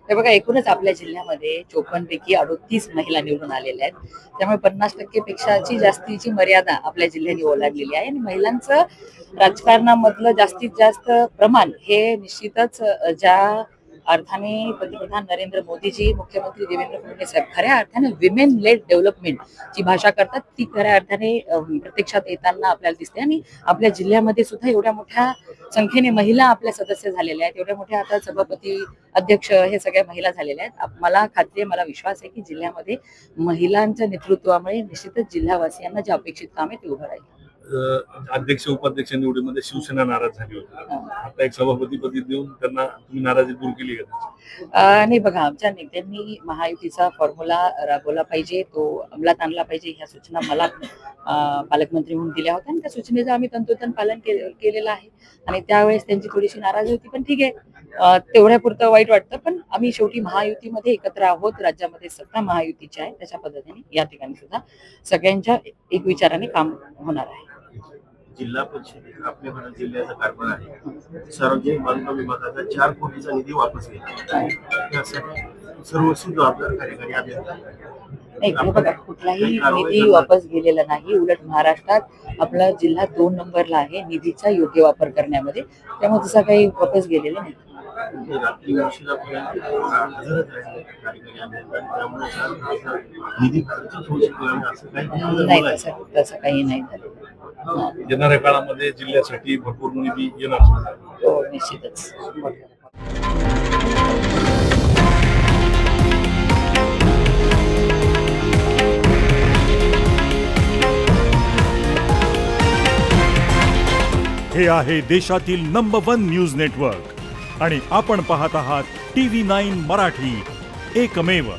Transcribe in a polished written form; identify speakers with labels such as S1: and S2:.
S1: हे बघा, एकूणच आपल्या जिल्ह्यामध्ये 54 पैकी 38 महिला निवडून आलेल्या आहेत. त्यामुळे 50% पेक्षाची जास्तीची मर्यादा आपल्या जिल्ह्याने ओलांडलेली आहे आणि महिलांचं राजकारणामधलं जास्तीत जास्त प्रमाण हे निश्चितच ज्या अर्थाने पंतप्रधान नरेंद्र मोदीजी, मुख्यमंत्री देवेंद्र फडणवीस साहेब खऱ्या अर्थाने विमेन लेड डेव्हलपमेंट जी भाषा करतात ती खऱ्या अर्थाने प्रत्यक्षात येताना आपल्याला दिसते. आणि आपल्या जिल्ह्यामध्ये सुद्धा एवढ्या मोठ्या संख्येने महिला आपल्या सदस्य झालेल्या आहेत, एवढ्या मोठ्या आता सभापती, अध्यक्ष हे सगळ्या महिला झालेल्या आहेत. मला खात्री आहे, मला विश्वास आहे की जिल्ह्यामध्ये महिलांच्या नेतृत्वामुळे निश्चितच जिल्हावासियांना जे अपेक्षित काम आहे ते उभं राहील.
S2: अध्यक्ष उपाध्यक्ष निवडीमध्ये शिवसेना नाराज झाली होती. आता एक सभापतीपदी देऊन त्यांना तुम्ही नाराजी दूर केली का?
S1: नाही बघा, आमच्या नेत्यांनी महायुतीचा फॉर्म्युला राबवला पाहिजे, तो अंमलात आणला पाहिजे, ह्या सूचना मला पालकमंत्री म्हणून दिल्या होत्या आणि त्या सूचनेचं आम्ही तंतोतंत पालन केलेलं आहे. आणि त्यावेळेस त्यांची थोडीशी नाराजी होती, पण ठीक आहे, तेवढ्यापुरतं वाईट वाटतं. पण आम्ही शेवटी महायुतीमध्ये एकत्र आहोत, राज्यामध्ये सत्ता महायुतीची आहे, त्याच्या पद्धतीने या ठिकाणी सुद्धा सगळ्यांच्या एक विचाराने काम होणार आहे.
S3: जिल्हा परिषदेत आपल्या म्हणा जिल्ह्याचा कारभार आहे, सार्वजनिक बांधकाम विभागाचा 4 कोटीचा निधी वापस घेतला. यासाठी सर्वस्वी जबाबदार कार्यकारी अभियंता
S1: नाही, बघा, कुठलाही निधी वापस गेलेला नाही. उलट महाराष्ट्रात आपला जिल्हा 2 नंबरला आहे निधीचा योग्य वापर करण्यामध्ये, त्यामुळे तसा काही वापस गेलेला नाही.
S3: रात्री उशिरापर्यंत हजरच राहिले कार्यकारी अभियंता, त्यामुळे निधी खर्च होऊ शकतो असं काही
S1: नाही, तसं काही नाही झालं.
S2: येणाऱ्या काळामध्ये जिल्ह्यासाठी भरपूर निधी येणार.
S1: हो, निश्चितच.
S4: हे आहे देशातील नंबर 1 न्यूज नेटवर्क आणि आपण पाहत आहात TV9 मराठी, एकमेव.